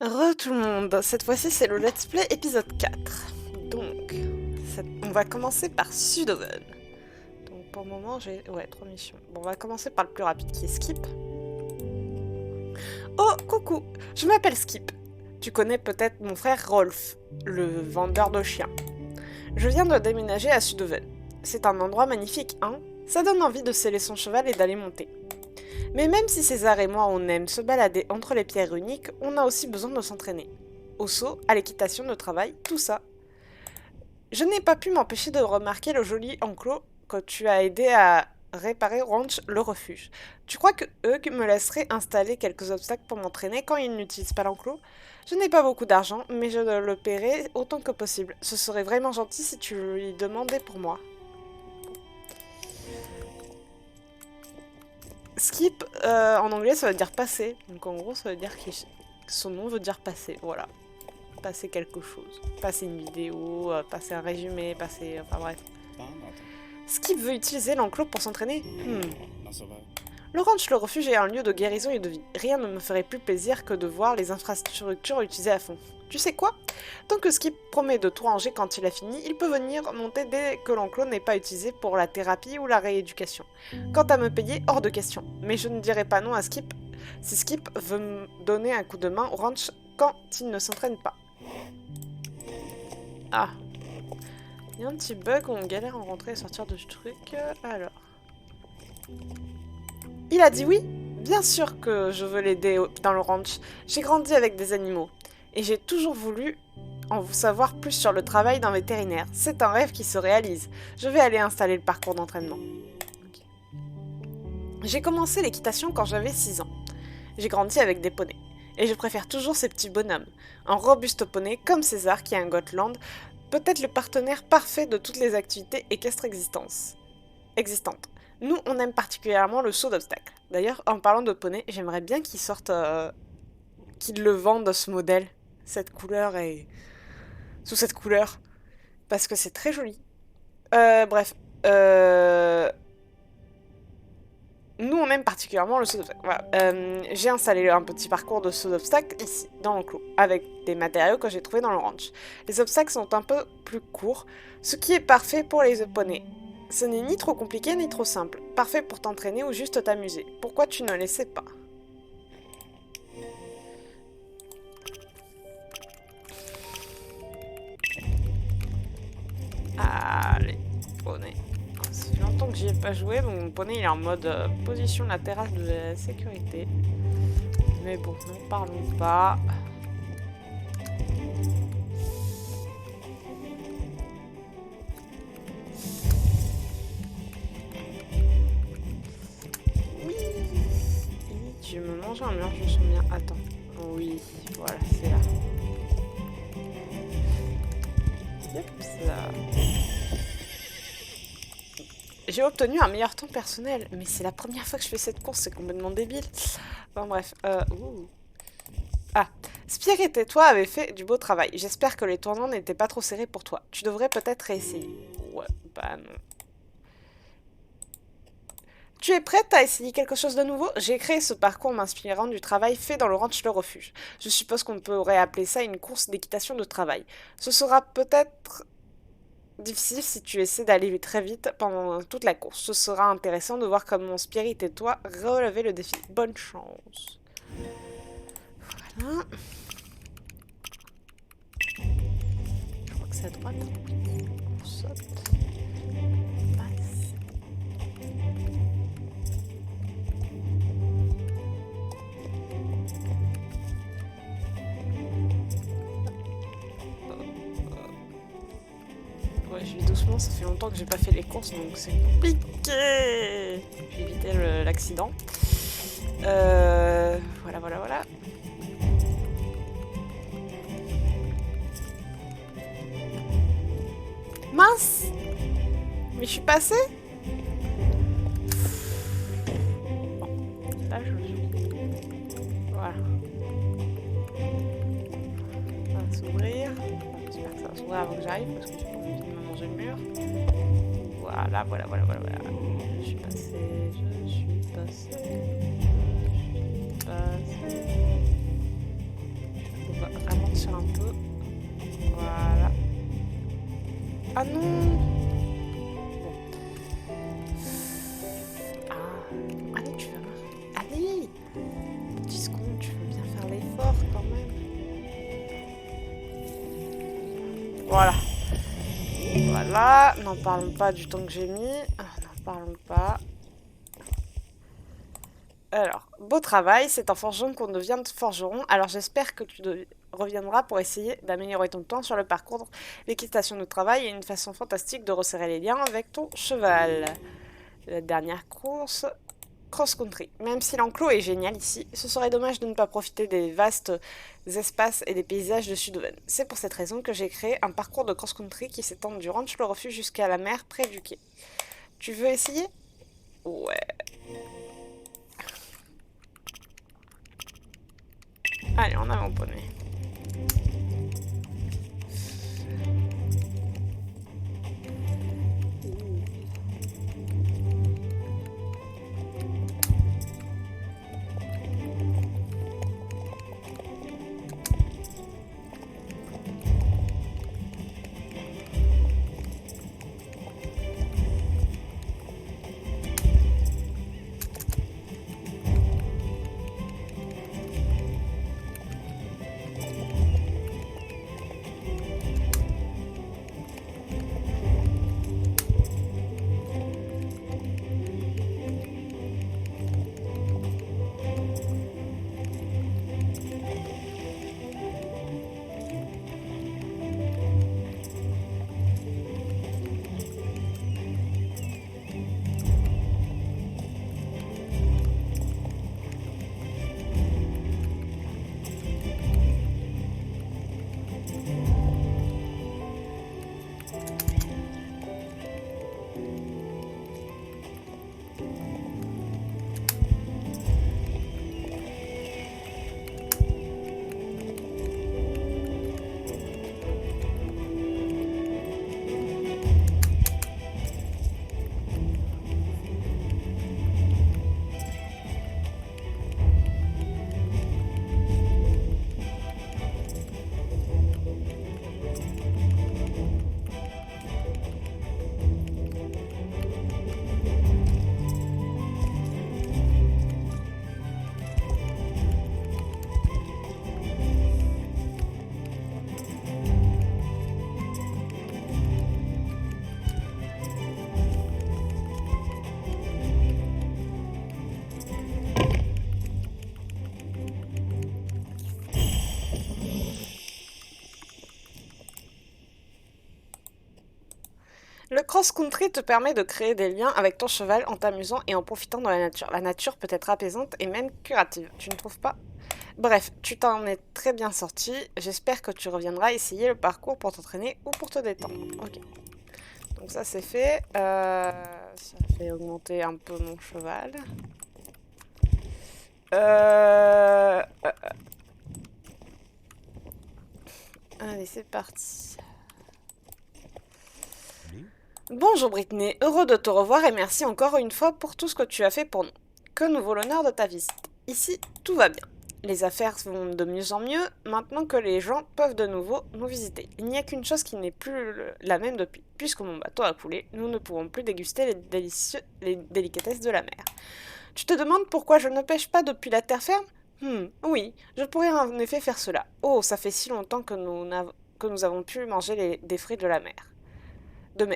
Tout le monde, cette fois-ci c'est le let's play épisode 4. Donc, on va commencer par Sudoven. Donc pour le moment j'ai... Ouais, 3 missions. Bon, on va commencer par le plus rapide qui est Skip. Oh, coucou, je m'appelle Skip. Tu connais peut-être mon frère Rolf, le vendeur de chiens. Je viens de déménager à Sudoven. C'est un endroit magnifique, hein? Ça donne envie de sceller son cheval et d'aller monter. Mais même si César et moi on aime se balader entre les pierres uniques, on a aussi besoin de s'entraîner. Au saut, à l'équitation, au travail, tout ça. Je n'ai pas pu m'empêcher de remarquer le joli enclos que tu as aidé à réparer Ranch le refuge. Tu crois que Hug me laisserait installer quelques obstacles pour m'entraîner quand il n'utilise pas l'enclos? Je n'ai pas beaucoup d'argent, mais je le paierai autant que possible. Ce serait vraiment gentil si tu lui demandais pour moi. Skip, en anglais, ça veut dire passer. Donc en gros, ça veut dire que son nom veut dire passer. Voilà. Passer quelque chose. Passer une vidéo, passer un résumé, passer... Enfin bref. Skip veut utiliser l'enclos pour s'entraîner. Le ranch, le refuge est un lieu de guérison et de vie. Rien ne me ferait plus plaisir que de voir les infrastructures utilisées à fond. Tu sais quoi? Tant que Skip promet de tout ranger quand il a fini, il peut venir monter dès que l'enclos n'est pas utilisé pour la thérapie ou la rééducation. Quant à me payer, hors de question. Mais je ne dirai pas non à Skip si Skip veut me donner un coup de main au ranch quand il ne s'entraîne pas. Ah. Il y a un petit bug où on galère à rentrer et sortir de ce truc. Alors. Il a dit oui. Bien sûr que je veux l'aider dans le ranch. J'ai grandi avec des animaux. Et j'ai toujours voulu en savoir plus sur le travail d'un vétérinaire. C'est un rêve qui se réalise. Je vais aller installer le parcours d'entraînement. Okay. J'ai commencé l'équitation quand j'avais 6 ans. J'ai grandi avec des poneys. Et je préfère toujours ces petits bonhommes. Un robuste poney comme César qui est un Gotland, peut-être le partenaire parfait de toutes les activités équestres existantes. Nous, on aime particulièrement le saut d'obstacle. D'ailleurs, en parlant de poney, j'aimerais bien qu'ils sortent... qu'ils le vendent, ce modèle. Cette couleur et... sous cette couleur. Parce que c'est très joli. Bref. Nous, on aime particulièrement le saut d'obstacle. Voilà. J'ai installé un petit parcours de saut d'obstacle ici, dans l'enclos, avec des matériaux que j'ai trouvés dans le ranch. Les obstacles sont un peu plus courts, ce qui est parfait pour les poneys. Ce n'est ni trop compliqué ni trop simple. Parfait pour t'entraîner ou juste t'amuser. Pourquoi tu ne le sais pas? Allez, poney. Ça fait longtemps que j'y ai pas joué, donc mon poney il est en mode position latérale de la sécurité. Mais bon, n'en parlons pas. Oui, je vais me manger un mur, je me sens bien. Attends. Oui, voilà, c'est là. Yep, ça. J'ai obtenu un meilleur temps personnel, mais c'est la première fois que je fais cette course, c'est complètement débile. Enfin bref, Ah, Spirit et toi avez fait du beau travail. J'espère que les tournants n'étaient pas trop serrés pour toi. Tu devrais peut-être réessayer. Ouais, bah non. Tu es prête à essayer quelque chose de nouveau? J'ai créé ce parcours m'inspirant du travail fait dans le ranch Le Refuge. Je suppose qu'on pourrait appeler ça une course d'équitation de travail. Ce sera peut-être difficile si tu essaies d'aller très vite pendant toute la course. Ce sera intéressant de voir comment Spirit et toi relevez le défi. Bonne chance. Voilà. Je crois que c'est à droite. On saute. Passe. Ouais, je vais doucement, ça fait longtemps que j'ai pas fait les courses, donc c'est compliqué. J'ai évité l'accident. Voilà. Mince! Mais je suis passée? Bon, là je suis. Voilà. Ça va s'ouvrir. J'espère que ça va s'ouvrir avant que j'arrive parce que j'ai pas envie de me manger le mur. Voilà. Je suis passée. ralentir un peu. Voilà. Ah non! Bon. Ah, allez, tu vas... Allez! Petit second, tu veux bien faire l'effort quand même. Voilà. Voilà, n'en parlons pas du temps que j'ai mis. N'en parlons pas. Alors, beau travail, c'est en forgeron qu'on devient forgeron, alors j'espère que tu reviendras pour essayer d'améliorer ton temps sur le parcours. L'équitation de travail est une façon fantastique de resserrer les liens avec ton cheval. La dernière course, cross-country. Même si l'enclos est génial ici, ce serait dommage de ne pas profiter des vastes espaces et des paysages de Sudhoven. C'est pour cette raison que j'ai créé un parcours de cross-country qui s'étend du ranch le refuge jusqu'à la mer près du quai. Tu veux essayer? Ouais. Allez, on a mon poney. Le cross-country te permet de créer des liens avec ton cheval en t'amusant et en profitant de la nature. La nature peut être apaisante et même curative, tu ne trouves pas? Bref, tu t'en es très bien sorti. J'espère que tu reviendras essayer le parcours pour t'entraîner ou pour te détendre. Ok. Donc ça c'est fait. Ça fait augmenter un peu mon cheval. Allez, c'est parti. Bonjour Brittany, heureux de te revoir et merci encore une fois pour tout ce que tu as fait pour nous. Que nous vaut l'honneur de ta visite. Ici, tout va bien. Les affaires vont de mieux en mieux maintenant que les gens peuvent de nouveau nous visiter. Il n'y a qu'une chose qui n'est plus la même depuis. Puisque mon bateau a coulé, nous ne pouvons plus déguster les délicatesses de la mer. Tu te demandes pourquoi je ne pêche pas depuis la terre ferme? Oui, je pourrais en effet faire cela. Oh, ça fait si longtemps que nous avons pu manger des fruits de la mer.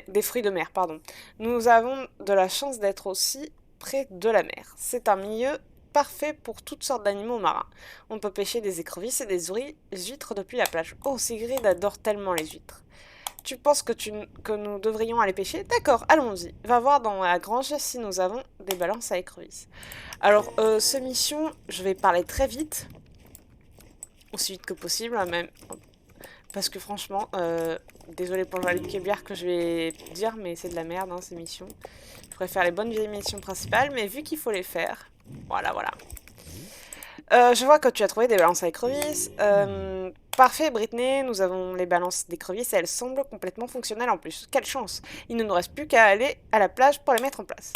Des fruits de mer, pardon. Nous avons de la chance d'être aussi près de la mer. C'est un milieu parfait pour toutes sortes d'animaux marins. On peut pêcher des écrevisses et des huîtres depuis la plage. Oh, Sigrid adore tellement les huîtres. Tu penses que nous devrions aller pêcher? D'accord, allons-y. Va voir dans la grange si nous avons des balances à écrevisses. Alors, ce mission, je vais parler très vite. Aussi vite que possible, même. Parce que franchement, désolé pour le valide Kébière que je vais dire, mais c'est de la merde, hein, ces missions. Je préfère les bonnes vieilles missions principales, mais vu qu'il faut les faire, voilà. Je vois que tu as trouvé des balances à écrevisses. Parfait, Brittany, nous avons les balances d'écrevisses et elles semblent complètement fonctionnelles en plus. Quelle chance! Il ne nous reste plus qu'à aller à la plage pour les mettre en place.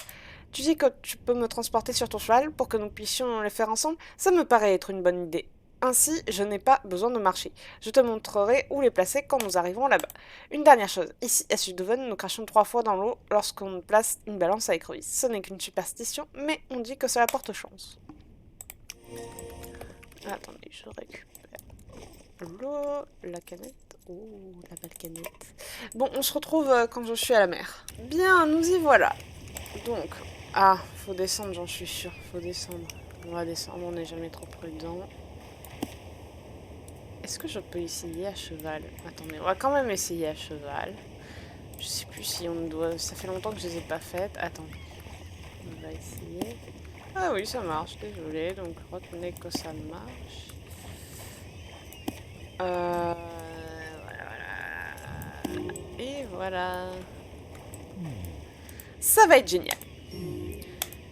Tu dis que tu peux me transporter sur ton cheval pour que nous puissions les faire ensemble? Ça me paraît être une bonne idée. Ainsi, je n'ai pas besoin de marcher. Je te montrerai où les placer quand nous arriverons là-bas. Une dernière chose, ici à Sudhoven, nous crachons 3 fois dans l'eau lorsqu'on place une balance à écrevisse. Ce n'est qu'une superstition, mais on dit que cela porte chance. Attendez, je récupère l'eau, la canette. Oh, la belle canette. Bon, on se retrouve quand je suis à la mer. Bien, nous y voilà. Donc, ah, faut descendre, j'en suis sûre. Faut descendre. On va descendre, on n'est jamais trop prudent. Est-ce que je peux essayer à cheval? Attendez, on va quand même essayer à cheval. Je sais plus si on doit... Ça fait longtemps que je les ai pas faites. Attendez. On va essayer. Ah oui, ça marche, désolé. Donc, retenez que ça marche. Voilà. Et voilà. Ça va être génial.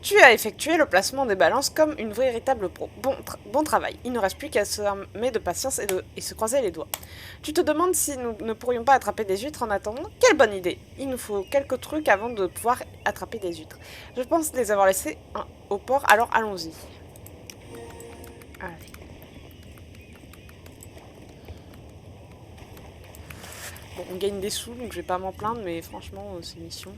Tu as effectué le placement des balances comme une véritable pro. Bon travail. Il ne reste plus qu'à s'armer de patience et se croiser les doigts. Tu te demandes si nous ne pourrions pas attraper des huîtres en attendant? Quelle bonne idée! Il nous faut quelques trucs avant de pouvoir attraper des huîtres. Je pense les avoir laissés au port, alors allons-y. Allez. Bon, on gagne des sous, donc je vais pas m'en plaindre, mais franchement, ces missions...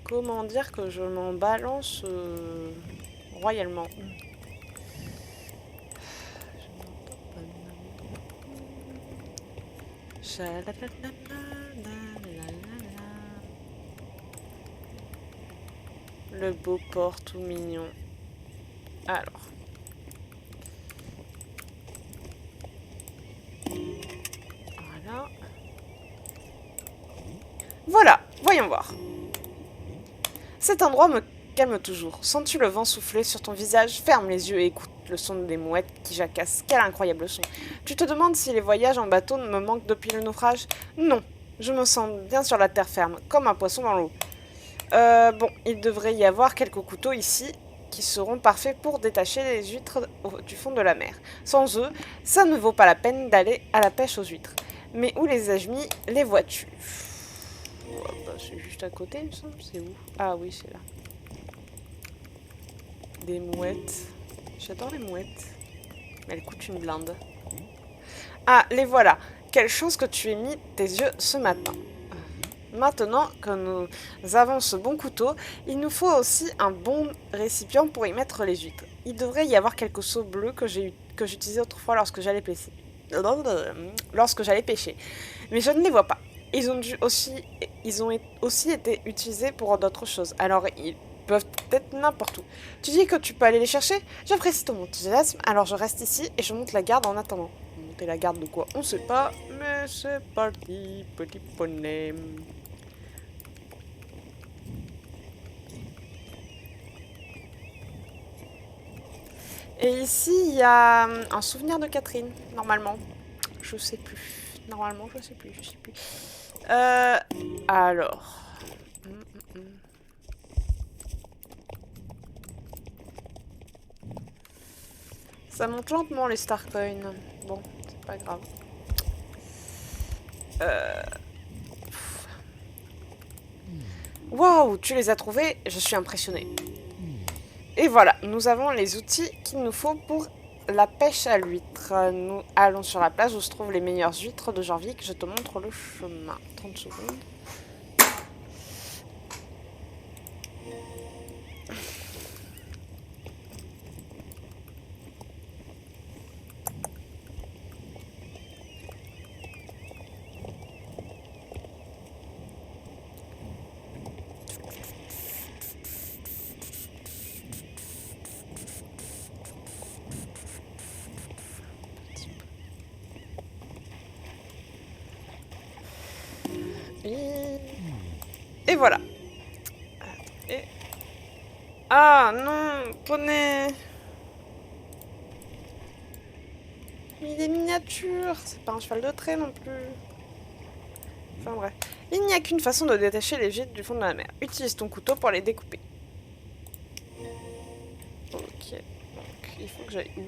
Comment dire que je m'en balance royalement. Le beau port tout mignon. Alors. Voilà. Voilà, voyons voir. Cet endroit me calme toujours. Sens-tu le vent souffler sur ton visage? Ferme les yeux et écoute le son des mouettes qui jacassent. Quel incroyable son. Tu te demandes si les voyages en bateau me manquent depuis le naufrage? Non, je me sens bien sur la terre ferme, comme un poisson dans l'eau. Bon, il devrait y avoir quelques couteaux ici qui seront parfaits pour détacher les huîtres du fond de la mer. Sans eux, ça ne vaut pas la peine d'aller à la pêche aux huîtres. Mais où les ai-je mis? Les vois-tu? Oh, bah, c'est juste à côté, il me semble. C'est où? Ah oui, c'est là. Des mouettes. J'adore les mouettes. Mais elles coûtent une blinde. Ah, les voilà. Quelle chance que tu aies mis tes yeux ce matin. Maintenant que nous avons ce bon couteau, il nous faut aussi un bon récipient pour y mettre les huîtres. Il devrait y avoir quelques seaux bleus que j'utilisais autrefois lorsque j'allais pêcher. Mais je ne les vois pas. Ils ont aussi été utilisés pour d'autres choses. Alors ils peuvent être n'importe où. Tu dis que tu peux aller les chercher? J'apprécie ton enthousiasme, alors je reste ici et je monte la garde en attendant. Monter la garde de quoi? On sait pas, mais c'est parti, petit poney. Et ici, il y a un souvenir de Catherine, normalement. Je sais plus. Normalement, je sais plus, je sais plus. Alors. Ça monte lentement les Starcoins. Bon, c'est pas grave. Waouh, tu les as trouvés? Je suis impressionnée. Et voilà, nous avons les outils qu'il nous faut pour la pêche à l'huître. Nous allons sur la plage où se trouvent les meilleures huîtres de Jorvik. Je te montre le chemin. 30 secondes. Et voilà. Et... Ah non, poney. Il est miniature. C'est pas un cheval de trait non plus. Enfin bref. Il n'y a qu'une façon de détacher les gîtes du fond de la mer. Utilise ton couteau pour les découper. Ok. Donc il faut que j'aille où?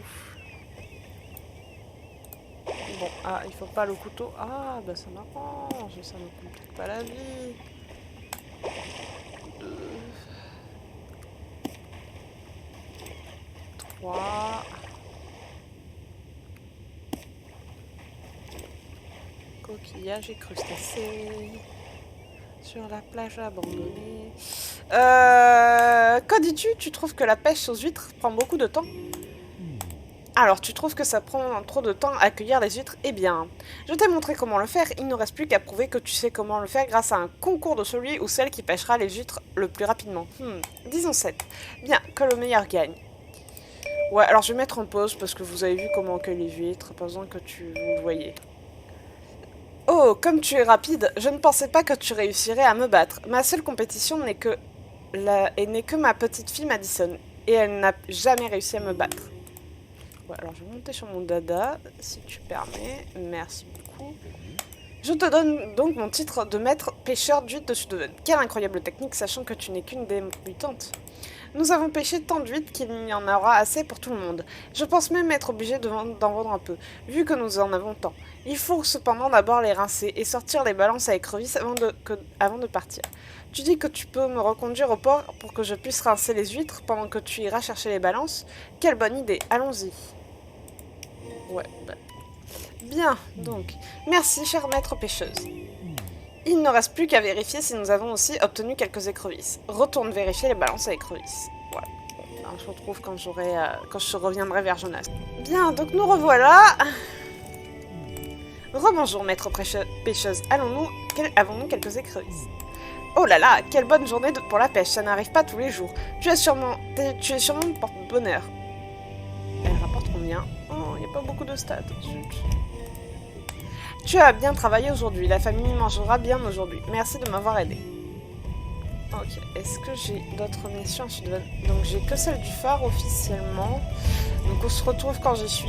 Bon, ah, il faut pas le couteau. Ah, bah ça m'arrange, ça me complique pas la vie. 2, 3. coquillages et crustacés. Sur la plage abandonnée. Qu'en dis-tu? Tu trouves que la pêche aux huîtres prend beaucoup de temps? Alors, tu trouves que ça prend trop de temps à cueillir les huîtres? Eh bien, je t'ai montré comment le faire, il ne reste plus qu'à prouver que tu sais comment le faire grâce à un concours de celui ou celle qui pêchera les huîtres le plus rapidement. Disons 7. Bien, que le meilleur gagne. Ouais, alors je vais mettre en pause parce que vous avez vu comment on cueille les huîtres, pas besoin que vous le voyez. Oh, comme tu es rapide, je ne pensais pas que tu réussirais à me battre. Ma seule compétition n'est que ma petite fille Madison, et elle n'a jamais réussi à me battre. Ouais, alors je vais monter sur mon dada, si tu permets. Merci beaucoup. Je te donne donc mon titre de maître pêcheur d'huîtres de Sudhaven. Quelle incroyable technique, sachant que tu n'es qu'une débutante. Nous avons pêché tant d'huîtres qu'il y en aura assez pour tout le monde. Je pense même être obligé d'en vendre un peu, vu que nous en avons tant. Il faut cependant d'abord les rincer et sortir les balances à écrevisses avant de partir. Tu dis que tu peux me reconduire au port pour que je puisse rincer les huîtres pendant que tu iras chercher les balances? Quelle bonne idée, allons-y. Ouais, bah. Bien, donc. Merci, chère maître pêcheuse. Il ne reste plus qu'à vérifier si nous avons aussi obtenu quelques écrevisses. Retourne vérifier les balances à écrevisses. Voilà. Bon, on se retrouve quand je reviendrai vers Jonas. Bien, donc nous revoilà. Rebonjour, maître pêcheuse. Avons-nous quelques écrevisses? Oh là là, quelle bonne journée pour la pêche, ça n'arrive pas tous les jours. Tu es sûrement une porte-bonheur. Elle rapporte combien? Oh, il n'y a pas beaucoup de stats. Zut. Tu as bien travaillé aujourd'hui, la famille mangera bien aujourd'hui. Merci de m'avoir aidé. Ok, est-ce que j'ai d'autres missions? Donc j'ai que celle du phare officiellement. Donc on se retrouve quand j'y suis.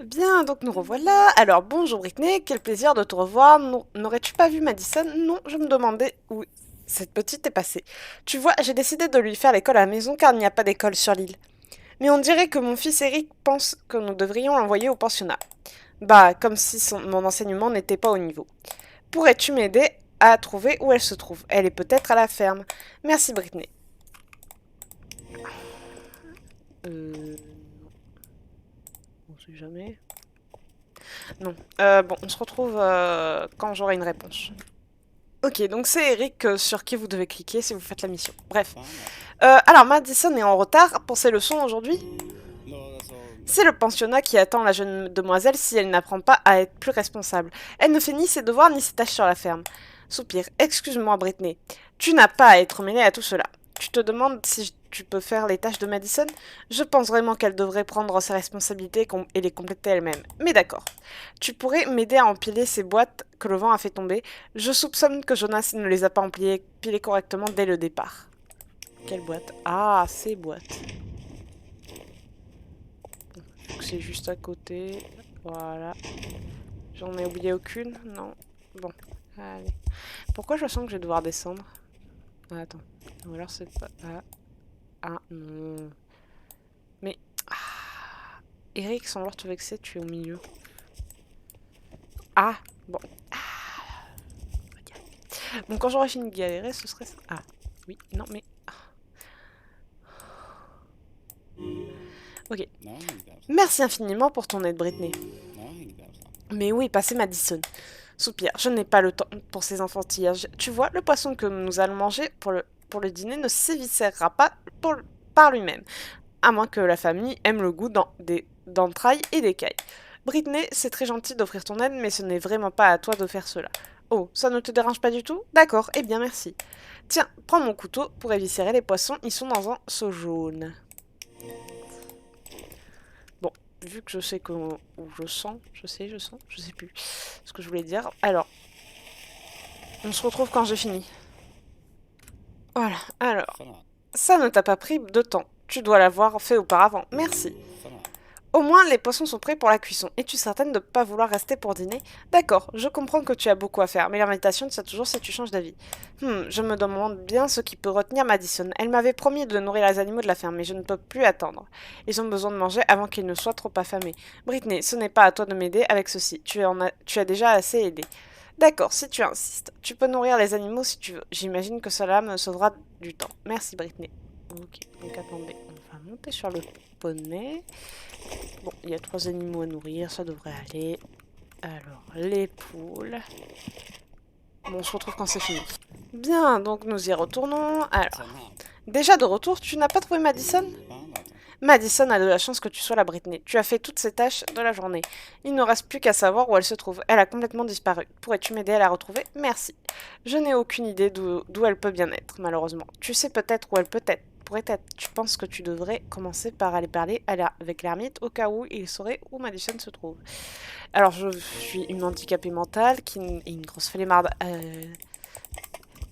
Bien, donc nous revoilà. Alors bonjour Britney, quel plaisir de te revoir. N'aurais-tu pas vu Madison? Non, je me demandais où cette petite est passée. Tu vois, j'ai décidé de lui faire l'école à la maison car il n'y a pas d'école sur l'île. Mais on dirait que mon fils Eric pense que nous devrions l'envoyer au pensionnat. Bah, comme si mon enseignement n'était pas au niveau. Pourrais-tu m'aider à trouver où elle se trouve? Elle est peut-être à la ferme. Merci Britney. On sait jamais. Non. Bon, on se retrouve quand j'aurai une réponse. Ok, donc c'est Eric sur qui vous devez cliquer si vous faites la mission. Bref. Alors, Madison est en retard pour ses leçons aujourd'hui. C'est le pensionnat qui attend la jeune demoiselle si elle n'apprend pas à être plus responsable. Elle ne fait ni ses devoirs ni ses tâches sur la ferme. Soupir. Excuse-moi, Britney. Tu n'as pas à être mêlée à tout cela. Tu te demandes si tu peux faire les tâches de Madison? Je pense vraiment qu'elle devrait prendre ses responsabilités et les compléter elle-même. Mais d'accord. Tu pourrais m'aider à empiler ces boîtes que le vent a fait tomber. Je soupçonne que Jonas ne les a pas empilées correctement dès le départ. Quelle boîte? Ah, ces boîtes. C'est juste à côté. Voilà. J'en ai oublié aucune? Non. Bon. Allez. Pourquoi je sens que je vais devoir descendre? Ah, attends. Ou alors c'est pas... Ah, non. Mais... Ah. Eric, sans vouloir te vexer, tu es au milieu. Ah. Bon. Ah. Bon, quand j'aurai fini de galérer, ce serait ça. Ah. Oui. Non, mais... Ok. Merci infiniment pour ton aide, Britney. Mais oui, passez Madison. Soupir, je n'ai pas le temps pour ces enfantillages. Tu vois, le poisson que nous allons manger pour le dîner ne s'éviscérera pas par lui-même, à moins que la famille aime le goût d'entrailles et d'écailles. Britney, c'est très gentil d'offrir ton aide, mais ce n'est vraiment pas à toi de faire cela. Oh, ça ne te dérange pas du tout? D'accord, eh bien merci. Tiens, prends mon couteau pour éviscérer les poissons, ils sont dans un seau jaune. Bon, vu que je sais où je sens, je sais plus ce que je voulais dire. Alors, on se retrouve quand j'ai fini. Voilà, alors, ça ne t'a pas pris de temps. Tu dois l'avoir fait auparavant. Merci. Au moins, les poissons sont prêts pour la cuisson. Es-tu certaine de ne pas vouloir rester pour dîner? D'accord, je comprends que tu as beaucoup à faire, mais l'invitation tient toujours si tu changes d'avis. Je me demande bien ce qui peut retenir Madison. Elle m'avait promis de nourrir les animaux de la ferme, mais je ne peux plus attendre. Ils ont besoin de manger avant qu'ils ne soient trop affamés. Britney, ce n'est pas à toi de m'aider avec ceci. Tu as déjà assez aidé. D'accord, si tu insistes. Tu peux nourrir les animaux si tu veux. J'imagine que cela me sauvera du temps. Merci, Britney. Ok, donc attendez, on va monter sur le poney. Bon, il y a 3 animaux à nourrir, ça devrait aller. Alors, les poules. Bon, on se retrouve quand c'est fini. Bien, donc nous y retournons. Alors, déjà de retour, tu n'as pas trouvé Madison? Madison a de la chance que tu sois là, Brittany. Tu as fait toutes ces tâches de la journée. Il ne reste plus qu'à savoir où elle se trouve. Elle a complètement disparu. Pourrais-tu m'aider à la retrouver? Merci. Je n'ai aucune idée d'où elle peut bien être, malheureusement. Tu sais peut-être où elle pourrait être. Tu penses que tu devrais commencer par aller parler avec l'ermite au cas où il saurait où Madison se trouve. Alors, je suis une handicapée mentale et une grosse flemmarde.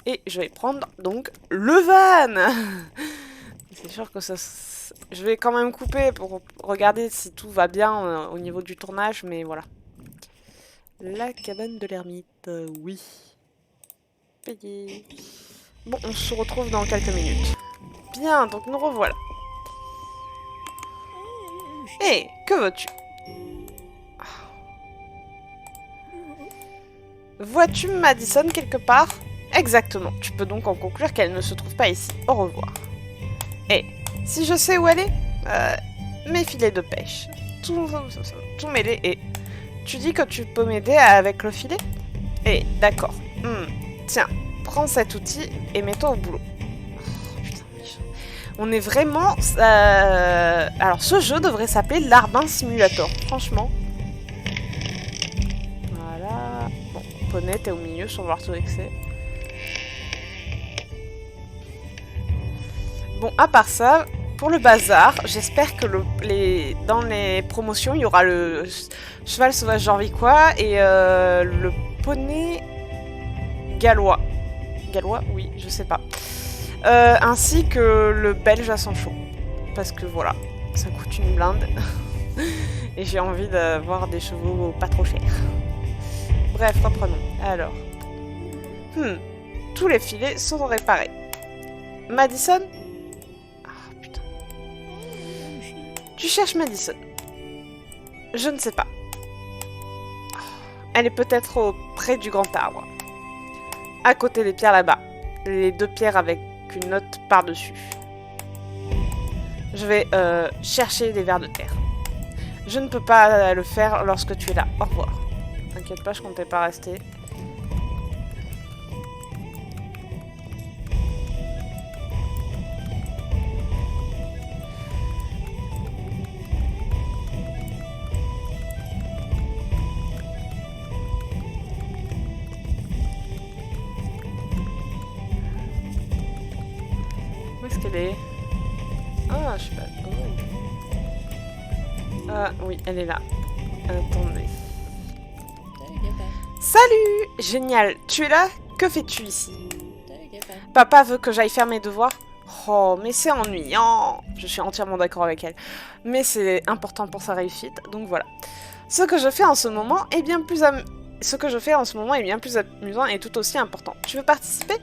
Et je vais prendre donc le van. C'est sûr que ça... Je vais quand même couper pour regarder si tout va bien au niveau du tournage, mais voilà. La cabane de l'ermite, oui. Payé. Bon, on se retrouve dans quelques minutes. Bien, donc nous revoilà. Hé, que veux-tu? Vois-tu Madison quelque part? Exactement. Tu peux donc en conclure qu'elle ne se trouve pas ici. Au revoir. Hé, si je sais où elle est, mes filets de pêche. Tout mêlé et... Tu dis que tu peux m'aider avec le filet? Eh, d'accord. Tiens, prends cet outil et mets-toi au boulot. Oh, putain, on est vraiment... Alors, ce jeu devrait s'appeler Larbin Simulator, franchement. Voilà. Bon, Poney, t'es au milieu sans voir tout excès. Bon, à part ça, pour le bazar, j'espère que dans les promotions, il y aura le cheval sauvage jorviquois et le poney gallois. Gallois? Oui, je sais pas. Ainsi que le belge à sang chaud. Parce que voilà, ça coûte une blinde. Et j'ai envie d'avoir des chevaux pas trop chers. Bref, reprenons. Alors. Tous les filets sont réparés. Madison? Tu cherches Madison. Je ne sais pas. Elle est peut-être auprès du grand arbre. À côté des pierres là-bas. Les deux pierres avec une note par-dessus. Je vais chercher des vers de terre. Je ne peux pas le faire lorsque tu es là. Au revoir. T'inquiète pas, je comptais pas rester. Où est-ce qu'elle est? Ah, je sais pas. Oh. Ah, oui, elle est là. Attendez. Salut! Génial! Tu es là? Que fais-tu ici? Papa veut que j'aille faire mes devoirs? Oh, mais c'est ennuyant! Je suis entièrement d'accord avec elle. Mais c'est important pour sa réussite, donc voilà. Ce que je fais en ce moment est bien plus amusant et tout aussi important. Tu veux participer?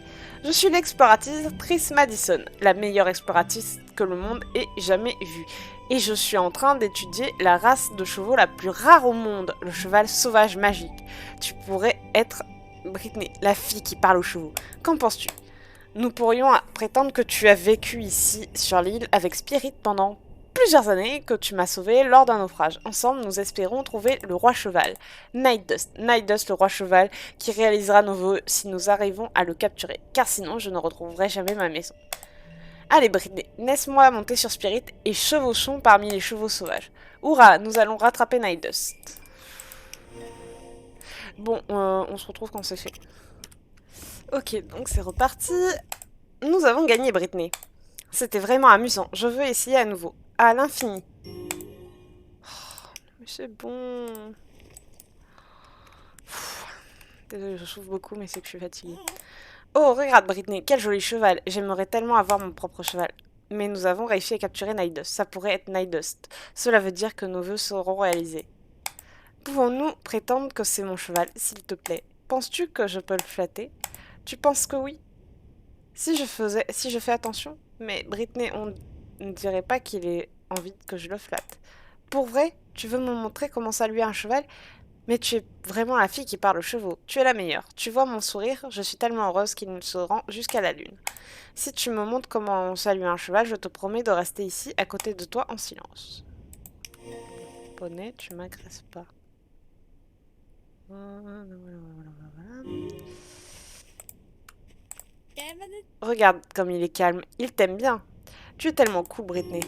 Je suis l'exploratrice Madison, la meilleure exploratrice que le monde ait jamais vue. Et je suis en train d'étudier la race de chevaux la plus rare au monde, le cheval sauvage magique. Tu pourrais être Brittany, la fille qui parle aux chevaux. Qu'en penses-tu? Nous pourrions prétendre que tu as vécu ici, sur l'île, avec Spirit pendant plusieurs années, que tu m'as sauvé lors d'un naufrage. Ensemble, nous espérons trouver le roi cheval, Nightdust. Nightdust, le roi cheval, qui réalisera nos vœux si nous arrivons à le capturer, car sinon je ne retrouverai jamais ma maison. Allez Brittany, laisse-moi monter sur Spirit et chevauchons parmi les chevaux sauvages. Hourra, nous allons rattraper Nightdust. Bon, on se retrouve quand c'est fait. Ok, donc c'est reparti. Nous avons gagné Brittany. C'était vraiment amusant. Je veux essayer à nouveau. À l'infini. Oh, mais c'est bon. Désolée, je souffre beaucoup, mais c'est que je suis fatiguée. Oh, regarde Brittany, quel joli cheval. J'aimerais tellement avoir mon propre cheval. Mais nous avons réussi à capturer Nightdust. Ça pourrait être Nightdust. Cela veut dire que nos vœux seront réalisés. Pouvons-nous prétendre que c'est mon cheval, s'il te plaît? Penses-tu que je peux le flatter? Tu penses que oui? Si je fais attention? Mais Brittany, on ne dirait pas qu'il ait envie que je le flatte. Pour vrai? Tu veux me montrer comment saluer un cheval? Mais tu es vraiment la fille qui parle aux chevaux. Tu es la meilleure. Tu vois mon sourire? Je suis tellement heureuse qu'il me se rend jusqu'à la lune. Si tu me montres comment on salue un cheval, je te promets de rester ici, à côté de toi, en silence. Poney, tu m'agresses pas. Regarde comme il est calme. Il t'aime bien. Tu es tellement cool, Britney.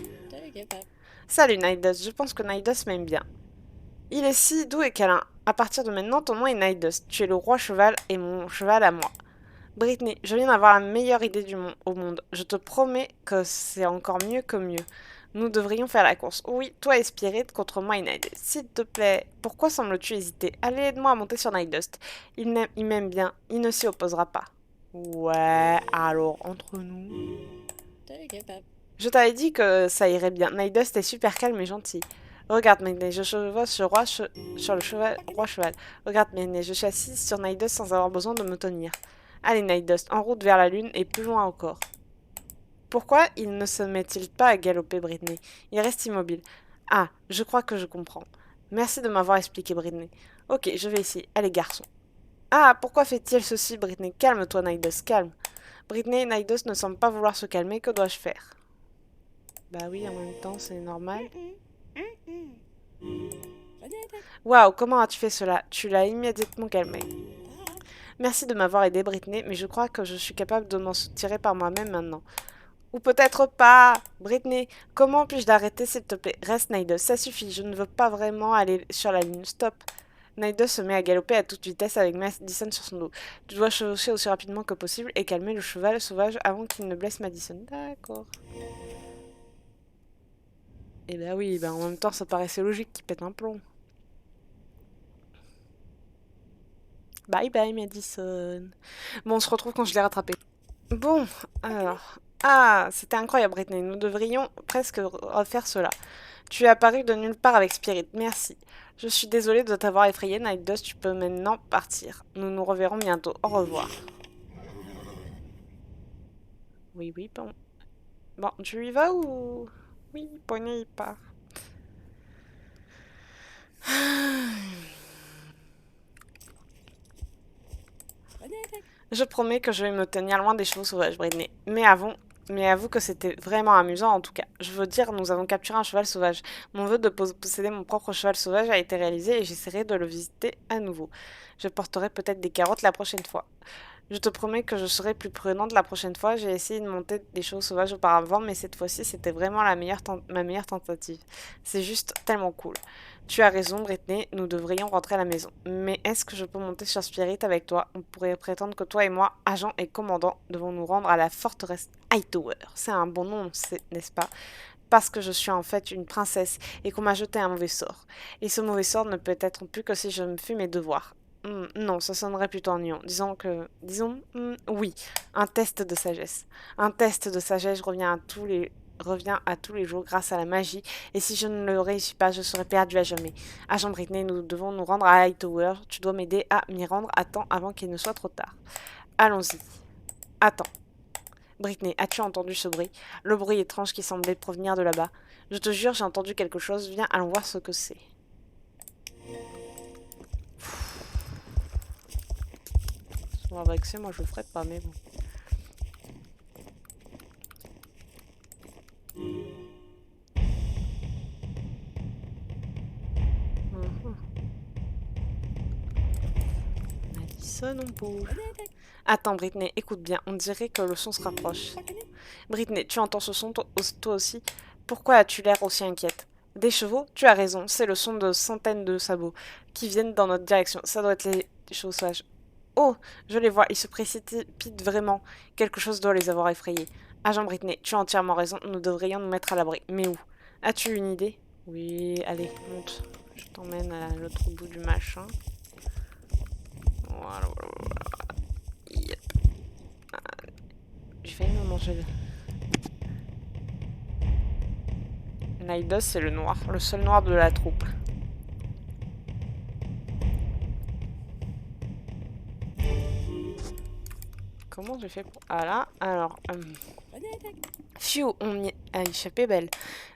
Salut, Nidus. Je pense que Nidus m'aime bien. Il est si doux et câlin. À partir de maintenant, ton nom est Nidus. Tu es le roi cheval et mon cheval à moi. Britney, je viens d'avoir la meilleure idée au monde. Je te promets que c'est encore mieux que mieux. Nous devrions faire la course. Oui, toi et Spirit contre moi et Nidus. S'il te plaît, pourquoi sembles-tu hésiter? Allez, aide-moi à monter sur Nidust. Il m'aime bien. Il ne s'y opposera pas. Ouais, alors, entre nous. Je t'avais dit que ça irait bien. Nidust est super calme et gentil. Regarde, Magnus, je chevauche sur le cheval, roi cheval. Regarde, Magnus, je suis assise sur Nidust sans avoir besoin de me tenir. Allez, Nidust, en route vers la lune et plus loin encore. Pourquoi il ne se met-il pas à galoper, Britney? Il reste immobile. Ah, je crois que je comprends. Merci de m'avoir expliqué, Britney. Ok, je vais essayer. Allez, garçon. Ah, pourquoi fait-il ceci, Britney? Calme-toi, Nidust, calme. Britney et Nidust ne semblent pas vouloir se calmer. Que dois-je faire? Bah oui, en même temps, c'est normal. Waouh, comment as-tu fait cela? Tu l'as immédiatement calmé. Merci de m'avoir aidé, Britney, mais je crois que je suis capable de m'en tirer par moi-même maintenant. Ou peut-être pas. Britney, comment puis-je l'arrêter, s'il te plaît? Reste, Nidus, ça suffit, je ne veux pas vraiment aller sur la lune. Stop. Nidus se met à galoper à toute vitesse avec Madison sur son dos. Tu dois chevaucher aussi rapidement que possible et calmer le cheval sauvage avant qu'il ne blesse Madison. D'accord. Et bah oui, bah en même temps, ça paraissait logique qu'il pète un plomb. Bye bye, Madison. Bon, on se retrouve quand je l'ai rattrapé. Bon, alors. Ah, c'était incroyable, Britney. Nous devrions presque refaire cela. Tu es apparu de nulle part avec Spirit. Merci. Je suis désolée de t'avoir effrayé, Nightdust. Tu peux maintenant partir. Nous nous reverrons bientôt. Au revoir. Oui, oui, bon. Bon, tu y vas ou... Oui, Poney y part. Je promets que je vais me tenir loin des chevaux sauvages, Britney. Mais avoue que c'était vraiment amusant en tout cas. Je veux dire, nous avons capturé un cheval sauvage. Mon vœu de posséder mon propre cheval sauvage a été réalisé et j'essaierai de le visiter à nouveau. Je porterai peut-être des carottes la prochaine fois. Je te promets que je serai plus prudente la prochaine fois. J'ai essayé de monter des chevaux sauvages auparavant, mais cette fois-ci, c'était vraiment ma meilleure tentative. C'est juste tellement cool. Tu as raison, Britney, nous devrions rentrer à la maison. Mais est-ce que je peux monter sur Spirit avec toi? On pourrait prétendre que toi et moi, agents et commandants, devons nous rendre à la forteresse Hightower. C'est un bon nom, n'est-ce pas? Parce que je suis en fait une princesse et qu'on m'a jeté un mauvais sort. Et ce mauvais sort ne peut être plus que si je me fais mes devoirs. Non, ça sonnerait plutôt ennuyant. Oui, un test de sagesse. Un test de sagesse revient à tous les jours grâce à la magie, et si je ne le réussis pas, je serai perdue à jamais. Agent Britney, nous devons nous rendre à Hightower. Tu dois m'aider à m'y rendre à temps avant qu'il ne soit trop tard. Allons-y. Attends. Britney, as-tu entendu ce bruit? Le bruit étrange qui semblait provenir de là-bas. Je te jure, j'ai entendu quelque chose. Viens, allons voir ce que c'est. On va vexer, moi je le ferai pas, mais bon. Madison, on bouge. Attends, Britney, écoute bien. On dirait que le son se rapproche. Britney, tu entends ce son toi aussi? Pourquoi as-tu l'air aussi inquiète? Des chevaux? Tu as raison, c'est le son de centaines de sabots qui viennent dans notre direction. Ça doit être les chevaux sauvages. Oh, je les vois, ils se précipitent vraiment. Quelque chose doit les avoir effrayés. Agent Britney, tu as entièrement raison, nous devrions nous mettre à l'abri. Mais où? As-tu une idée? Oui, allez, monte. Je t'emmène à l'autre bout du machin. Voilà, voilà, voilà. Yep. J'ai failli me manger. Naidos, c'est le noir, le seul noir de la troupe. Comment j'ai fait pour... Ah là, alors... Phew, on y a échappé belle.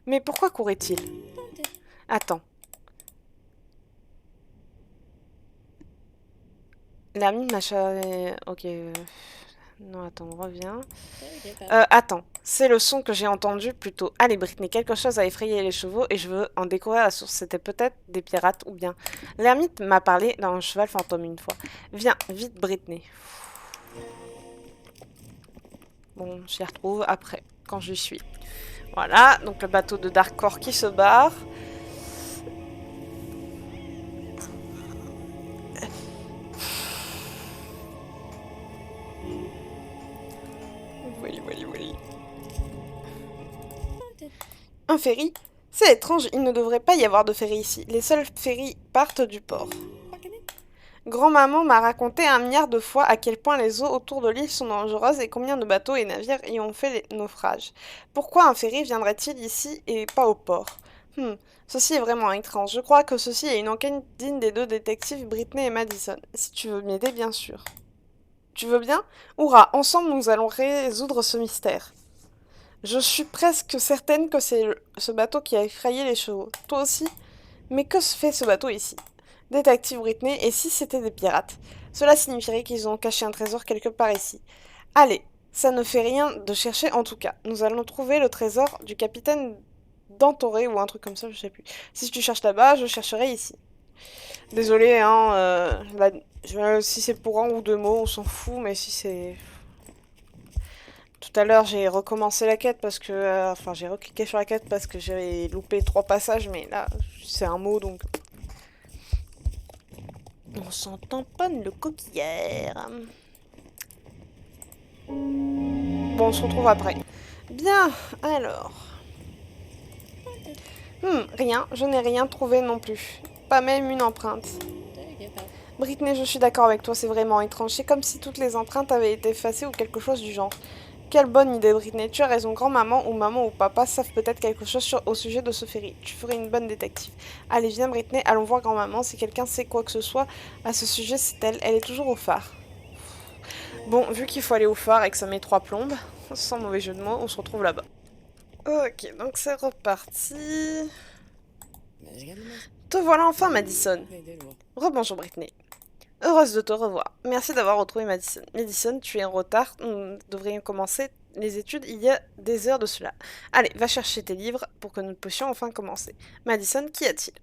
Mais pourquoi courait-il? Attends. L'hermine m'a... Ok. Non, attends, on revient. Attends, c'est le son que j'ai entendu plus tôt. Allez, Britney, quelque chose a effrayé les chevaux et je veux en découvrir la source. C'était peut-être des pirates ou bien... L'ermite m'a parlé d'un cheval fantôme une fois. Viens, vite, Britney. Bon, j'y retrouve après, quand je suis. Voilà, donc le bateau de Darkcore qui se barre. Oui. Un ferry? C'est étrange, il ne devrait pas y avoir de ferry ici. Les seuls ferries partent du port. Grand-maman m'a raconté un milliard de fois à quel point les eaux autour de l'île sont dangereuses et combien de bateaux et navires y ont fait les naufrages. Pourquoi un ferry viendrait-il ici et pas au port? Ceci est vraiment étrange. Je crois que ceci est une enquête digne des deux détectives Britney et Madison. Si tu veux m'aider, bien sûr. Tu veux bien? Hurrah, ensemble nous allons résoudre ce mystère. Je suis presque certaine que c'est ce bateau qui a effrayé les chevaux. Toi aussi? Mais que fait ce bateau ici? Détective Britney, et si c'était des pirates? Cela signifierait qu'ils ont caché un trésor quelque part ici. Allez, ça ne fait rien de chercher en tout cas. Nous allons trouver le trésor du capitaine Dentoré ou un truc comme ça, je sais plus. Si tu cherches là-bas, je chercherai ici. Désolé, hein, si c'est pour un ou deux mots, on s'en fout, mais si c'est... Tout à l'heure, j'ai recommencé la quête parce que... enfin, j'ai recliqué sur la quête parce que j'avais loupé 3 passages, mais là, c'est un mot, donc... On s'en tamponne le coquillère. Bon, on se retrouve après. Bien, alors... rien, je n'ai rien trouvé non plus. Pas même une empreinte. Britney, je suis d'accord avec toi, c'est vraiment étrange. C'est comme si toutes les empreintes avaient été effacées ou quelque chose du genre. Quelle bonne idée, Britney. Tu as raison, grand-maman ou maman ou papa savent peut-être quelque chose au sujet de ce ferry. Tu ferais une bonne détective. Allez, viens, Britney, allons voir grand-maman. Si quelqu'un sait quoi que ce soit à ce sujet, c'est elle. Elle est toujours au phare. Bon, vu qu'il faut aller au phare et que ça met 3 plombes, sans mauvais jeu de mots, on se retrouve là-bas. Ok, donc c'est reparti. Te voilà enfin, Madison. Rebonjour, Britney. Heureuse de te revoir. Merci d'avoir retrouvé Madison. Madison, tu es en retard. Nous devrions commencer les études il y a des heures de cela. Allez, va chercher tes livres pour que nous puissions enfin commencer. Madison, qu'y a-t-il?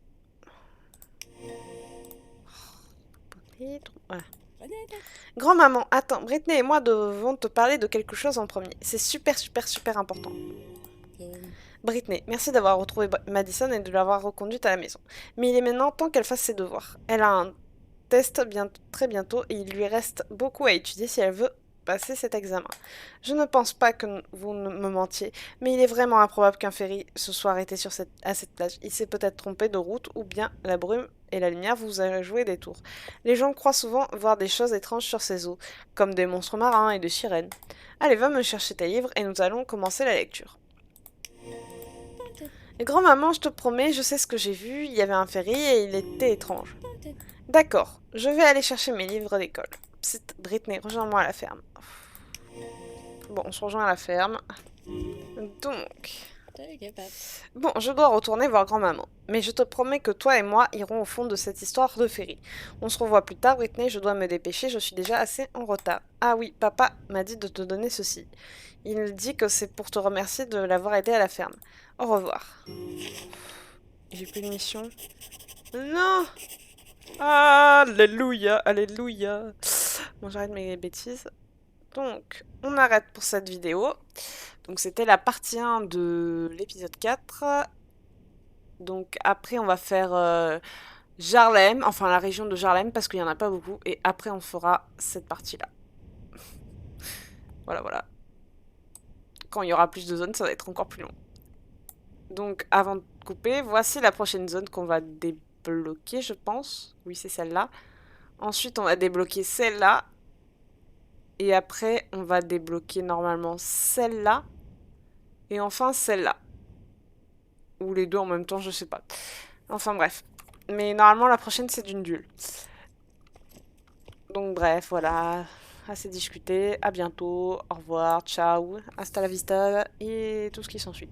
Voilà. Grand-maman, attends, Britney et moi devons te parler de quelque chose en premier. C'est super important. Britney, merci d'avoir retrouvé Madison et de l'avoir reconduite à la maison. Mais il est maintenant temps qu'elle fasse ses devoirs. Elle a un test très bientôt et il lui reste beaucoup à étudier si elle veut passer cet examen. Je ne pense pas que vous me mentiez, mais il est vraiment improbable qu'un ferry se soit arrêté à cette plage. Il s'est peut-être trompé de route ou bien la brume et la lumière vous a joué des tours. Les gens croient souvent voir des choses étranges sur ces eaux, comme des monstres marins et des sirènes. Allez, va me chercher tes livres et nous allons commencer la lecture. Grand-maman, je te promets, je sais ce que j'ai vu, il y avait un ferry et il était étrange. D'accord, je vais aller chercher mes livres d'école. Psst, Britney, rejoins-moi à la ferme. Bon, on se rejoint à la ferme. Donc... Bon, je dois retourner voir grand-maman. Mais je te promets que toi et moi irons au fond de cette histoire de ferry. On se revoit plus tard, Britney, je dois me dépêcher, je suis déjà assez en retard. Ah oui, papa m'a dit de te donner ceci. Il dit que c'est pour te remercier de l'avoir aidé à la ferme. Au revoir. J'ai plus de mission. Non! Alléluia, alléluia. Bon, j'arrête mes bêtises. Donc, on arrête pour cette vidéo. Donc, c'était la partie 1 de l'épisode 4. Donc, après, on va faire Jarlem, enfin la région de Jarlem, parce qu'il n'y en a pas beaucoup. Et après, on fera cette partie-là. Voilà. Quand il y aura plus de zones, ça va être encore plus long. Donc, avant de couper, voici la prochaine zone qu'on va débloquer, je pense. Oui, c'est celle-là. Ensuite, on va débloquer celle-là. Et après, on va débloquer normalement celle-là. Et enfin, celle-là. Ou les deux en même temps, je sais pas. Enfin, bref. Mais normalement, la prochaine, c'est d'une duel. Donc, bref, voilà. Assez discuté. À bientôt. Au revoir. Ciao. Hasta la vista. Et tout ce qui s'ensuit.